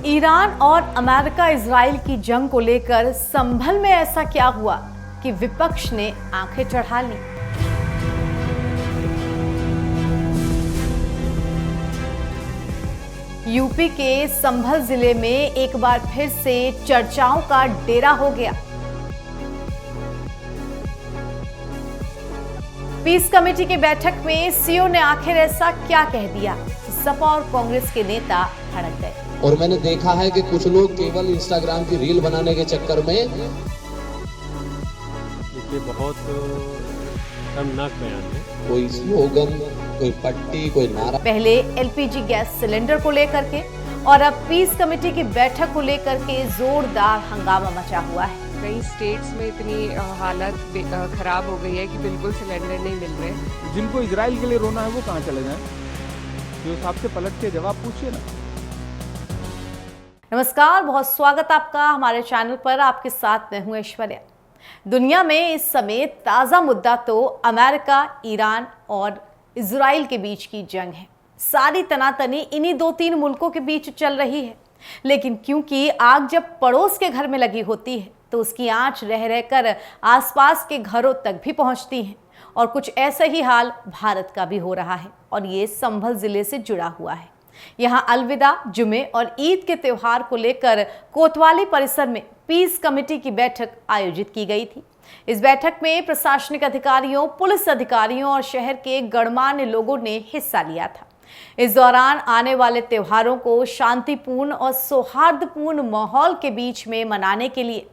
Iran और America Israel की जंग को लेकर संभल में ऐसा क्या हुआ कि विपक्ष ने आंखें चढ़ा ली। यूपी के संभल जिले में एक बार फिर से चर्चाओं का डेरा हो गया। पीस कमेटी की बैठक में सीओ ने आखिर ऐसा क्या कह दिया कि सपा और कांग्रेस के नेता भड़क गए। और मैंने देखा है कि कुछ लोग केवल इंस्टाग्राम की रील बनाने के चक्कर में ये बहुत शर्मनाक बयान है। कोई स्लोगन, कोई पट्टी, कोई नारा। पहले एलपीजी गैस सिलेंडर को लेकर के और अब पीस कमेटी की बैठक को लेकर के जोरदार हंगामा मचा हुआ है। कई स्टेट्स में इतनी हालत खराब हो गई है कि बिल्कुल सिलेंडर नहीं मिल रहे। जिनको इजराइल के लिए रोना है वो कहाँ चले जाएं? जो साहब से पलट के जवाब पूछिए ना। नमस्कार, बहुत स्वागत आपका हमारे चैनल पर। आपके साथ मैं हूं ऐश्वर्या। दुनिया में इस समय ताज़ा मुद्दा तो अमेरिका, ईरान और इजराइल के बीच की जंग है। सारी तनातनी इन्हीं 2-3 मुल्कों के बीच चल रही है। लेकिन क्योंकि आग जब पड़ोस के घर में लगी होती है तो उसकी आंच रह रहकर आसपास के घरों तक भी पहुंचती है। और कुछ ऐसा ही हाल भारत का भी हो रहा है और ये संभल जिले से जुड़ा हुआ है। यहाँ अलविदा, जुमे और ईद के त्योहार को लेकर कोतवाली परिसर में पीस कमेटी की बैठक आयोजित की गई थी। इस बैठक में प्रशासनिक अधिकारियों, पुलिस अधिकारियों और शहर के गणमान्य लोगों ने हिस्सा लिया था। इस दौरान आने वाले त्योहारों को शांतिपूर्ण और सौहार्दपूर्ण माहौल के बीच में मनाने के लिए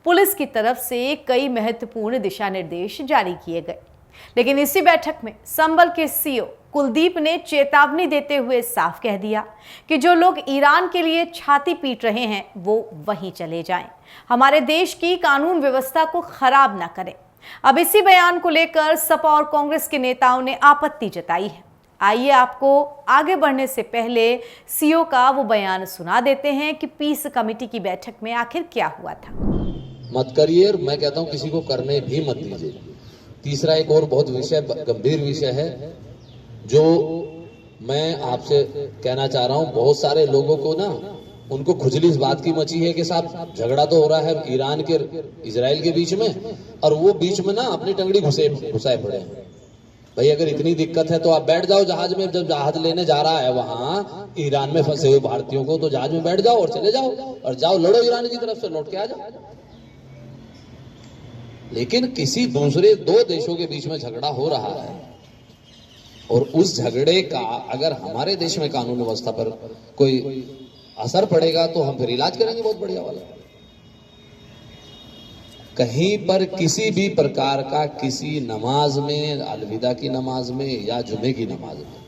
पुलिस की तरफ से कई महत्वपूर्ण दिशा निर्देश जारी किए गए। लेकिन इसी बैठक में संभल के सीओ कुलदीप ने चेतावनी देते हुए साफ कह दिया कि जो लोग ईरान के लिए छाती पीट रहे हैं वो वहीं चले जाएं, हमारे देश की कानून व्यवस्था को खराब ना करें। अब इसी बयान को लेकर सपा और कांग्रेस के नेताओं ने आपत्ति जताई है। आइए आपको आगे बढ़ने से पहले सीओ का वो बयान सुना देते हैं कि पीस कमेटी की बैठक में आखिर क्या हुआ था। मत करिए, और मैं कहता हूं किसी को करने भी मत दीजिए। तीसरा एक और बहुत गंभीर विषय है जो मैं आपसे कहना चाह रहा हूं। बहुत सारे लोगों को ना, उनको खुजली इस बात की मची है कि साहब झगड़ा तो हो रहा है ईरान के इजराइल के बीच में, और वो बीच में ना अपनी टंगड़ी घुसाए पड़े हैं। भाई अगर इतनी दिक्कत है तो आप बैठ जाओ जहाज में। जब जहाज लेने जा रहा है वहां ईरान में फंसे हुए भारतीयों को, तो जहाज में बैठ जाओ और चले जाओ और जाओ लड़ो ईरान की तरफ से, लौट के आ जाओ। लेकिन किसी दूसरे 2 देशों के बीच में झगड़ा हो रहा है और उस झगड़े का अगर हमारे देश में कानून व्यवस्था पर कोई असर पड़ेगा तो हम फिर इलाज करेंगे बहुत बढ़िया वाला। कहीं पर किसी भी प्रकार का किसी नमाज में, अलविदा की नमाज में या जुमे की नमाज में,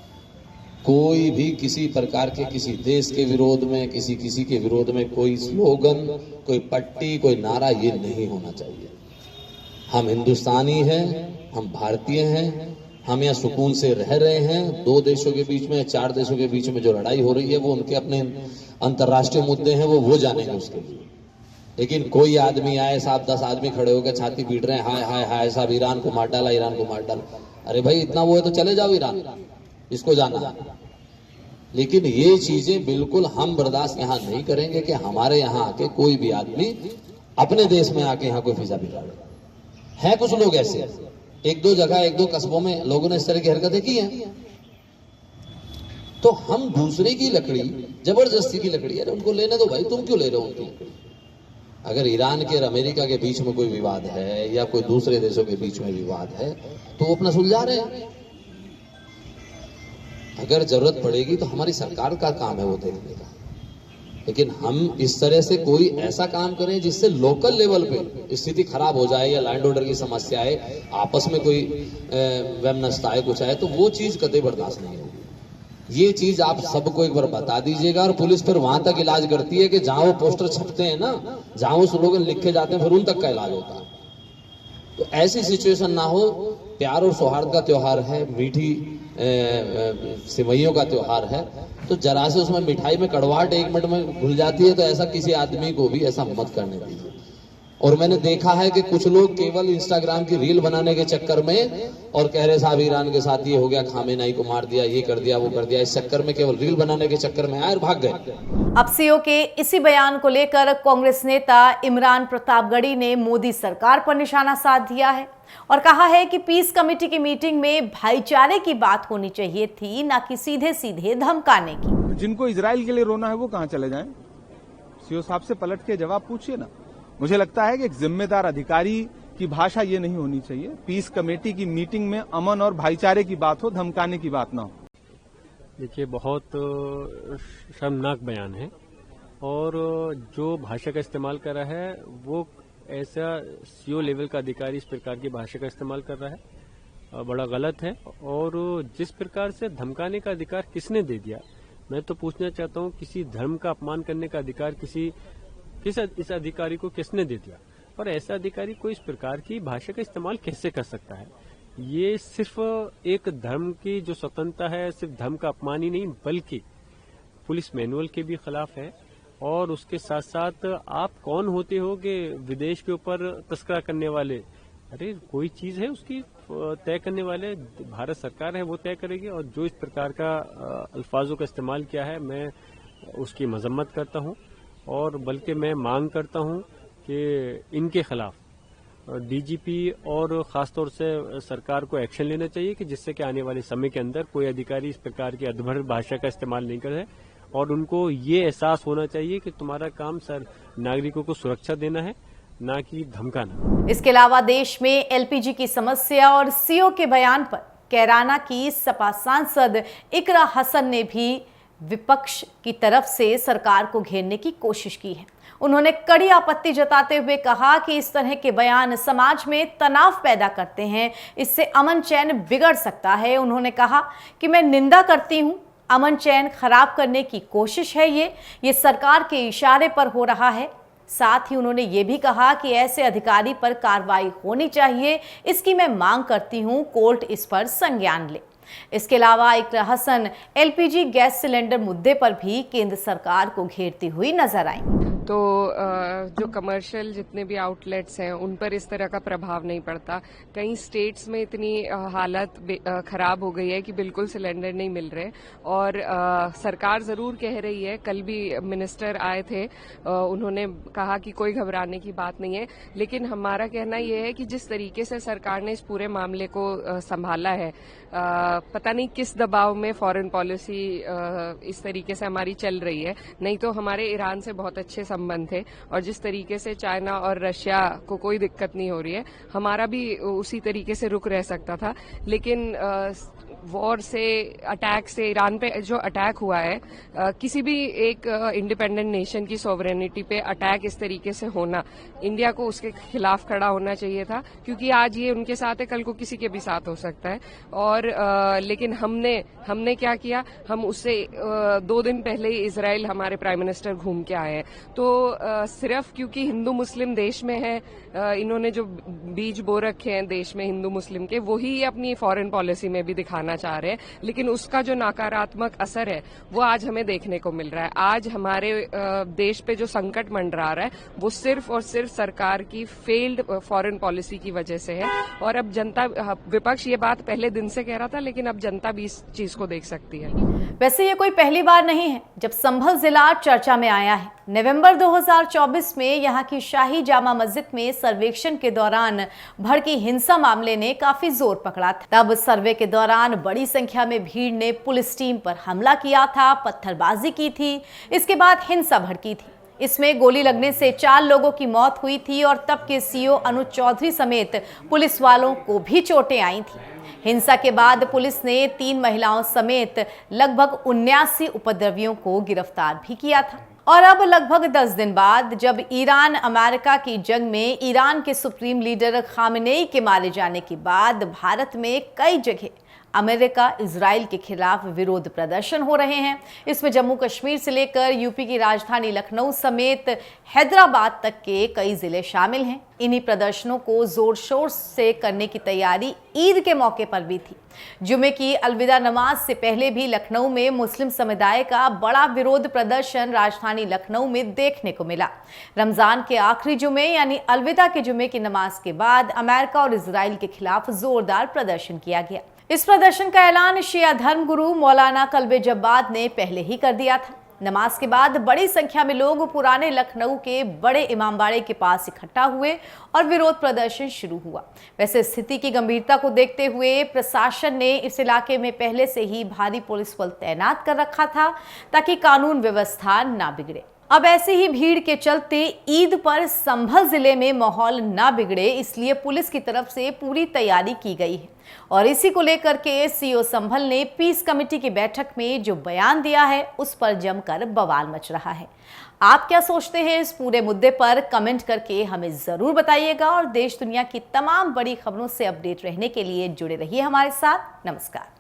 कोई भी किसी प्रकार के किसी देश के विरोध में, किसी के विरोध में कोई स्लोगन, कोई पट्टी, कोई नारा, ये नहीं होना चाहिए। हम हिंदुस्तानी हैं, हम भारतीय हैं, हम यहाँ सुकून से रह रहे हैं। 2 देशों के बीच में, 4 देशों के बीच में जो लड़ाई हो रही है वो उनके अपने अंतर्राष्ट्रीय मुद्दे हैं, वो जानेंगे उसके लिए। लेकिन कोई आदमी आए, साहब 10 आदमी खड़े होकर छाती पीट रहे हैं, हाय हाय हाय साहब ईरान को मार डाला, ईरान को मार डाला। अरे भाई इतना वो है तो चले जाओ ईरान, इसको जाना। लेकिन ये चीजें बिल्कुल हम बर्दाश्त यहाँ नहीं करेंगे कि हमारे यहाँ आके कोई भी आदमी अपने देश में आके यहाँ कोई फिजा बिगाड़े। है कुछ लोग ऐसे, 1-2 जगह, 1-2 कस्बों में लोगों ने इस तरह की हरकतें की हैं। तो हम दूसरे की लकड़ी, जबरदस्ती की लकड़ी, अरे उनको लेने दो भाई, तुम क्यों ले रहे हो उनकी लकड़ी? अगर ईरान के और अमेरिका के बीच में कोई विवाद है या कोई दूसरे देशों के बीच में विवाद है तो वो अपना सुलझा रहे हैं। अगर जरूरत पड़ेगी तो हमारी सरकार का काम है वो देखने का। लेकिन हम इस तरह से कोई ऐसा काम करें जिससे लोकल लेवल पे स्थिति खराब हो जाए या लैंड ऑर्डर की समस्या आए, आपस में कोई वैमनस्यता आए, कुछ आए, तो वो चीज कतई बर्दाश्त नहीं होगी। ये चीज आप सबको एक बार बता दीजिएगा। और पुलिस फिर वहां तक इलाज करती है कि जहां वो पोस्टर छपते हैं ना, जहां वो स्लोगन लिखे जाते हैं, फिर उन तक का इलाज होता है। तो ऐसी सिचुएशन ना हो। प्यार और सौहार्द का त्योहार है, मीठी सिवैयों का त्योहार है, तो जरा से उसमें मिठाई में कड़वाहट 1 मिनट में घुल जाती है, तो ऐसा किसी आदमी को भी ऐसा मत करने दीजिए। और मैंने देखा है कि कुछ लोग केवल इंस्टाग्राम की रील बनाने के चक्कर में और कह रहे साहब ईरान के साथ ये हो गया, खामेनेई को मार दिया, ये कर दिया, वो कर दिया, इस चक्कर में केवल रील बनाने के चक्कर में आए और भाग गए। अब सीओ के इसी बयान को लेकर कांग्रेस नेता इमरान प्रतापगढ़ी ने मोदी सरकार पर निशाना साध दिया है और कहा है कि पीस कमेटी की मीटिंग में भाईचारे की बात होनी चाहिए थी, ना कि सीधे सीधे धमकाने की। जिनको इजराइल के लिए रोना है वो कहाँ चले जाएं? सीओ साहब से पलट के जवाब पूछिए ना। मुझे लगता है कि एक जिम्मेदार अधिकारी की भाषा ये नहीं होनी चाहिए। पीस कमेटी की मीटिंग में अमन और भाईचारे की बात हो, धमकाने की बात ना हो। देखिए, बहुत शर्मनाक बयान है और जो भाषा का इस्तेमाल कर रहा है वो ऐसा सीओ लेवल का अधिकारी इस प्रकार की भाषा का इस्तेमाल कर रहा है, बड़ा गलत है। और जिस प्रकार से धमकाने का अधिकार किसने दे दिया, मैं तो पूछना चाहता हूँ, किसी धर्म का अपमान करने का अधिकार इस अधिकारी को किसने दे दिया? और ऐसा अधिकारी कोई इस प्रकार की भाषा का इस्तेमाल कैसे कर सकता है? ये सिर्फ एक धर्म की जो स्वतंत्रता है, सिर्फ धर्म का अपमान ही नहीं बल्कि पुलिस मैनुअल के भी खिलाफ है। और उसके साथ साथ आप कौन होते हो कि विदेश के ऊपर तस्करा करने वाले? अरे कोई चीज है उसकी तय करने वाले भारत सरकार है, वो तय करेगी। और जो इस प्रकार का अल्फाजों का इस्तेमाल किया है, मैं उसकी मजम्मत करता हूँ और बल्कि मैं मांग करता हूँ कि इनके खिलाफ डीजीपी और खासतौर से सरकार को एक्शन लेना चाहिए कि जिससे कि आने वाले समय के अंदर कोई अधिकारी इस प्रकार की अधभर भाषा का इस्तेमाल नहीं करे और उनको ये एहसास होना चाहिए कि तुम्हारा काम नागरिकों को सुरक्षा देना है, ना कि धमकाना। इसके अलावा देश में एलपीजी की समस्या और सीओ के बयान पर कैराना की सपा सांसद इकरा हसन ने भी विपक्ष की तरफ से सरकार को घेरने की कोशिश की है। उन्होंने कड़ी आपत्ति जताते हुए कहा कि इस तरह के बयान समाज में तनाव पैदा करते हैं, इससे अमन चैन बिगड़ सकता है। उन्होंने कहा कि मैं निंदा करती हूं, अमन चैन खराब करने की कोशिश है, ये सरकार के इशारे पर हो रहा है। साथ ही उन्होंने ये भी कहा कि ऐसे अधिकारी पर कार्रवाई होनी चाहिए, इसकी मैं मांग करती हूं, कोर्ट इस पर संज्ञान ले। इसके अलावा इकरा हसन एलपीजी गैस सिलेंडर मुद्दे पर भी केंद्र सरकार को घेरती हुई नजर आई। तो जो कमर्शियल जितने भी आउटलेट्स हैं उन पर इस तरह का प्रभाव नहीं पड़ता। कई स्टेट्स में इतनी हालत खराब हो गई है कि बिल्कुल सिलेंडर नहीं मिल रहे और सरकार जरूर कह रही है, कल भी मिनिस्टर आए थे, उन्होंने कहा कि कोई घबराने की बात नहीं है, लेकिन हमारा कहना यह है कि जिस तरीके से सरकार ने इस पूरे मामले को संभाला है, पता नहीं किस दबाव में फॉरेन पॉलिसी इस तरीके से हमारी चल रही है। नहीं तो हमारे ईरान से बहुत अच्छे संबंध थे और जिस तरीके से चाइना और रशिया को कोई दिक्कत नहीं हो रही है, हमारा भी उसी तरीके से रुक रह सकता था। लेकिन वॉर से, अटैक से, ईरान पे जो अटैक हुआ है, किसी भी एक इंडिपेंडेंट नेशन की सॉवरेनिटी पे अटैक इस तरीके से होना, इंडिया को उसके खिलाफ खड़ा होना चाहिए था, क्योंकि आज ये उनके साथ है, कल को किसी के भी साथ हो सकता है। और लेकिन हमने क्या किया, हम उससे 2 दिन पहले ही इजराइल हमारे प्राइम मिनिस्टर घूम के आए हैं। तो सिर्फ क्योंकि हिंदू मुस्लिम देश में है, इन्होंने जो बीज बो रखे हैं देश में हिंदू मुस्लिम के, वही अपनी फॉरेन पॉलिसी में भी दिखाना चाह रहे हैं, लेकिन उसका जो नकारात्मक असर है वो आज हमें देखने को मिल रहा है। आज हमारे देश पे जो संकट मंडरा रहा है वो सिर्फ और सिर्फ सरकार की फेल्ड फॉरेन पॉलिसी की वजह से है। और अब जनता, विपक्ष ये बात पहले दिन से कह रहा था, लेकिन अब जनता भी इस चीज को देख सकती है। वैसे ये कोई पहली बार नहीं है जब संभल जिला चर्चा में आया है। नवंबर 2024 में यहां की शाही जामा मस्जिद में सर्वेक्षण के दौरान भड़की हिंसा मामले ने काफी जोर पकड़ा था। तब सर्वे के दौरान बड़ी संख्या में भीड़ ने पुलिस टीम पर हमला किया था, पत्थरबाजी की थी। इसके बाद हिंसा भड़की थी। इसमें गोली लगने से 4 लोगों की मौत हुई थी और तब के सीओ अनुज चौधरी समेत पुलिस वालों को भी चोटें आई थी। हिंसा के बाद पुलिस ने 3 महिलाओं समेत लगभग 79 उपद्रवियों को गिरफ्तार भी किया था। और अब लगभग 10 दिन बाद जब ईरान अमेरिका की जंग में ईरान के सुप्रीम लीडर खामेनेई के मारे जाने के बाद भारत में कई जगह अमेरिका इजराइल के खिलाफ विरोध प्रदर्शन हो रहे हैं। इसमें जम्मू कश्मीर से लेकर यूपी की राजधानी लखनऊ समेत हैदराबाद तक के कई जिले शामिल हैं। इन्हीं प्रदर्शनों को जोर शोर से करने की तैयारी ईद के मौके पर भी थी। जुमे की अलविदा नमाज से पहले भी लखनऊ में मुस्लिम समुदाय का बड़ा विरोध प्रदर्शन राजधानी लखनऊ में देखने को मिला। रमजान के आखिरी जुमे यानी अलविदा के जुमे की नमाज के बाद अमेरिका और इजराइल के खिलाफ जोरदार प्रदर्शन किया गया। इस प्रदर्शन का ऐलान शिया धर्मगुरु मौलाना कल्बे जब्बाद ने पहले ही कर दिया था। नमाज के बाद बड़ी संख्या में लोग पुराने लखनऊ के बड़े इमामबाड़े के पास इकट्ठा हुए और विरोध प्रदर्शन शुरू हुआ। वैसे स्थिति की गंभीरता को देखते हुए प्रशासन ने इस इलाके में पहले से ही भारी पुलिस बल तैनात कर रखा था ताकि कानून व्यवस्था ना बिगड़े। अब ऐसे ही भीड़ के चलते ईद पर संभल जिले में माहौल ना बिगड़े, इसलिए पुलिस की तरफ से पूरी तैयारी की गई है। और इसी को लेकर के सीओ संभल ने पीस कमेटी की बैठक में जो बयान दिया है उस पर जमकर बवाल मच रहा है। आप क्या सोचते हैं इस पूरे मुद्दे पर कमेंट करके हमें जरूर बताइएगा और देश दुनिया की तमाम बड़ी खबरों से अपडेट रहने के लिए जुड़े रहिए हमारे साथ। नमस्कार।